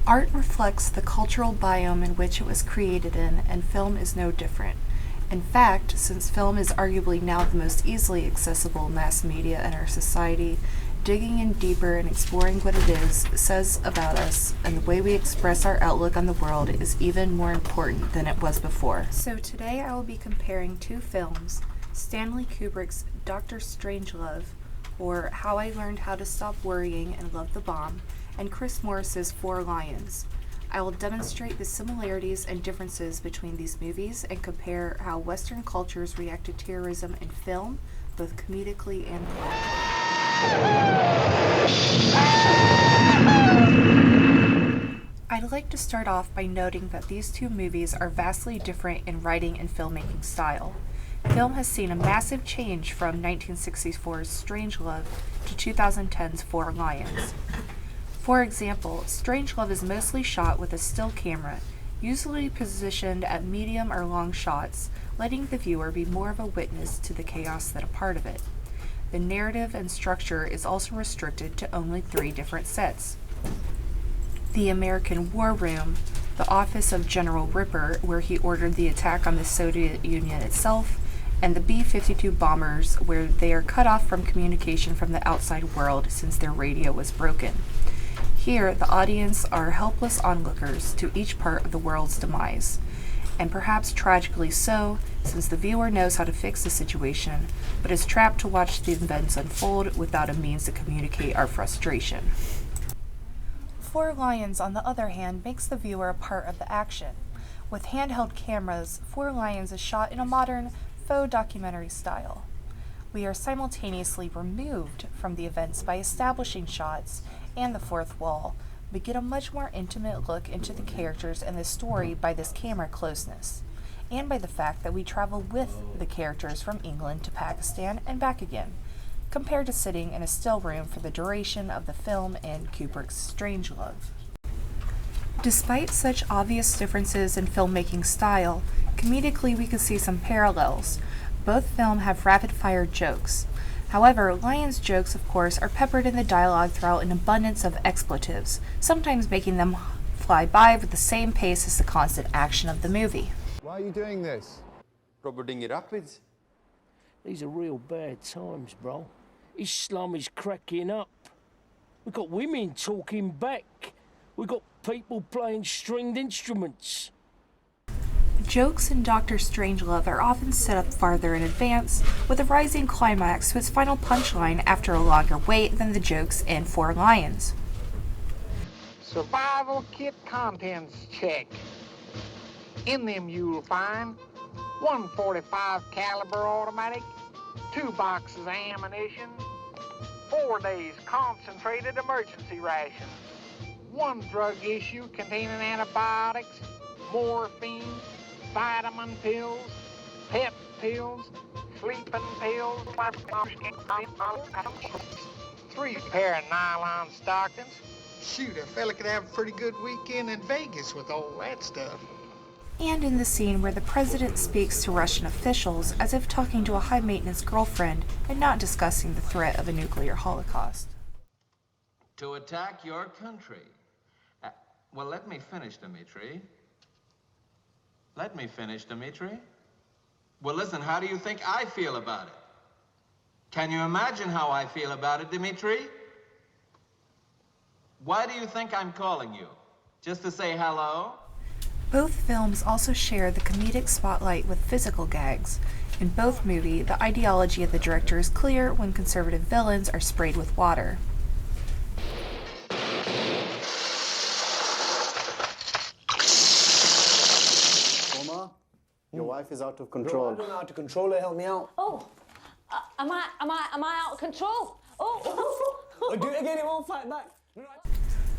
Art reflects the cultural biome in which it was created in, and film is no different. In fact, since film is arguably now the most easily accessible mass media in our society, digging in deeper and exploring what it is says about us and the way we express our outlook on the world is even more important than it was before. So today I will be comparing two films, Stanley Kubrick's Dr. Strangelove, or How I Learned How to Stop Worrying and Love the Bomb, and Chris Morris's Four Lions. I will demonstrate the similarities and differences between these movies and compare how Western cultures react to terrorism in film, both comedically and politically. I'd like to start off by noting that these two movies are vastly different in writing and filmmaking style. Film has seen a massive change from 1964's Strangelove to 2010's Four Lions. For example, Strangelove is mostly shot with a still camera, usually positioned at medium or long shots, letting the viewer be more of a witness to the chaos than a part of it. The narrative and structure is also restricted to only 3 different sets. The American War Room, the office of General Ripper, where he ordered the attack on the Soviet Union itself, and the B-52 bombers, where they are cut off from communication from the outside world since their radio was broken. Here, the audience are helpless onlookers to each part of the world's demise, and perhaps tragically so, since the viewer knows how to fix the situation, but is trapped to watch the events unfold without a means to communicate our frustration. Four Lions, on the other hand, makes the viewer a part of the action. With handheld cameras, Four Lions is shot in a modern, faux documentary style. We are simultaneously removed from the events by establishing shots and the fourth wall, but get a much more intimate look into the characters and the story by this camera closeness, and by the fact that we travel with the characters from England to Pakistan and back again, compared to sitting in a still room for the duration of the film in Kubrick's Strangelove. Despite such obvious differences in filmmaking style, comedically we can see some parallels. Both films have rapid-fire jokes. However, Lions' jokes, of course, are peppered in the dialogue throughout an abundance of expletives, sometimes making them fly by with the same pace as the constant action of the movie. Why are you doing this? Robbing it upwards. These are real bad times, bro. Islam is cracking up. We've got women talking back. We've got people playing stringed instruments. Jokes in Dr. Strangelove are often set up farther in advance, with a rising climax to its final punchline after a longer wait than the jokes in Four Lions. Survival kit contents check. In them you'll find 145 caliber automatic, 2 boxes of ammunition, 4 days concentrated emergency rations, 1 drug issue containing antibiotics, morphine, vitamin pills, pep pills, sleeping pills, 3 pair of nylon stockings. Shoot, a fella could have a pretty good weekend in Vegas with all that stuff. And in the scene where the president speaks to Russian officials as if talking to a high-maintenance girlfriend and not discussing the threat of a nuclear holocaust. To attack your country. Well, let me finish, Dmitri. Let me finish, Dmitri. Well, listen, how do you think I feel about it? Can you imagine how I feel about it, Dmitri? Why do you think I'm calling you? Just to say hello? Both films also share the comedic spotlight with physical gags. In both movies, the ideology of the director is clear when conservative villains are sprayed with water. Your wife is out of control. I don't know how to control her. Help me out. Oh, am I out of control? Oh. Oh, do it again. It won't fight back.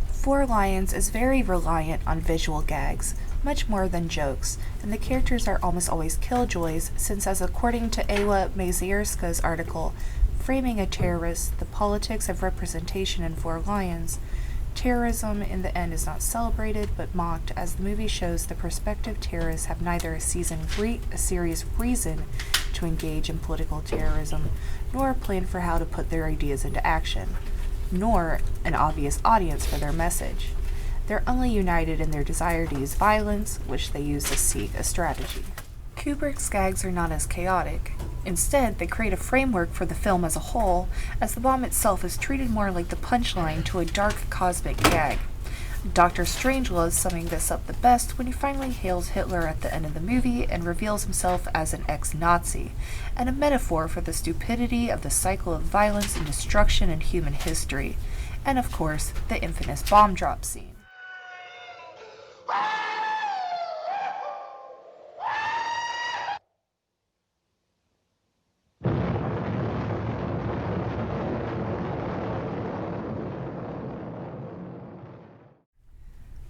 Four Lions is very reliant on visual gags, much more than jokes, and the characters are almost always killjoys, since as according to Ewa Mazierska's article, Framing a Terrorist, the Politics of Representation in Four Lions, terrorism in the end is not celebrated but mocked, as the movie shows the prospective terrorists have neither a serious reason to engage in political terrorism, nor a plan for how to put their ideas into action, nor an obvious audience for their message. They're only united in their desire to use violence, which they use to seek a strategy. Kubrick's gags are not as chaotic. Instead, they create a framework for the film as a whole, as the bomb itself is treated more like the punchline to a dark cosmic gag. Dr. Strangelove summing this up the best when he finally hails Hitler at the end of the movie and reveals himself as an ex-Nazi, and a metaphor for the stupidity of the cycle of violence and destruction in human history, and of course, the infamous bomb drop scene.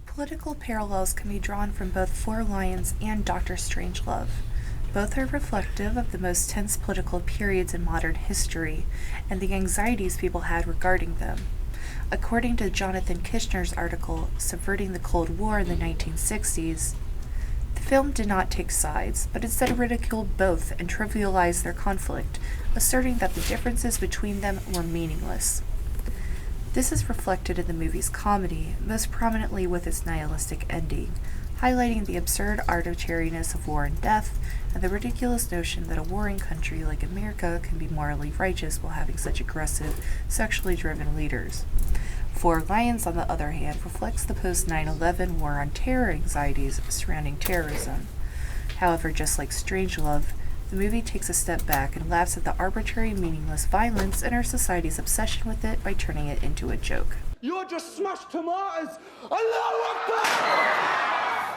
Political parallels can be drawn from both Four Lions and Dr. Strangelove. Both are reflective of the most tense political periods in modern history and the anxieties people had regarding them. According to Jonathan Kishner's article, Subverting the Cold War in the 1960s, the film did not take sides, but instead ridiculed both and trivialized their conflict, asserting that the differences between them were meaningless. This is reflected in the movie's comedy, most prominently with its nihilistic ending, highlighting the absurd arbitrariness of war and death, and the ridiculous notion that a warring country like America can be morally righteous while having such aggressive, sexually driven leaders. Four Lions, on the other hand, reflects the post-9/11 war on terror anxieties surrounding terrorism. However, just like Strangelove, the movie takes a step back and laughs at the arbitrary, meaningless violence and our society's obsession with it by turning it into a joke. You're just smashed tomatoes! Allahu Akbar!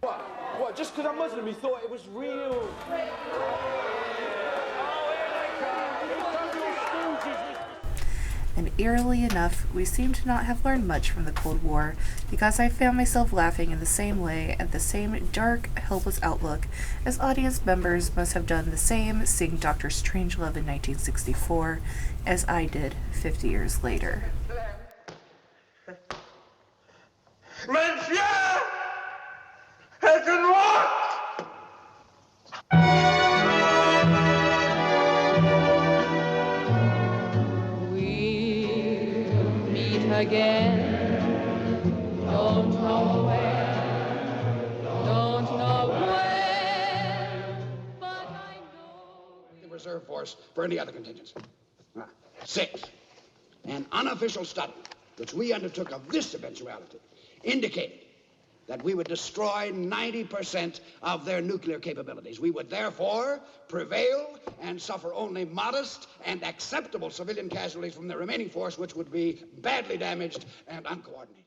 What? Just because I'm Muslim, you thought it was real? And eerily enough, we seem to not have learned much from the Cold War, because I found myself laughing in the same way at the same dark, helpless outlook as audience members must have done the same seeing Dr. Strangelove in 1964 as I did 50 years later. Again, don't know where, don't know when, but I know. The reserve force for any other contingents. 6, an unofficial study which we undertook of this eventuality indicated that we would destroy 90% of their nuclear capabilities. We would therefore prevail and suffer only modest and acceptable civilian casualties from the remaining force, which would be badly damaged and uncoordinated.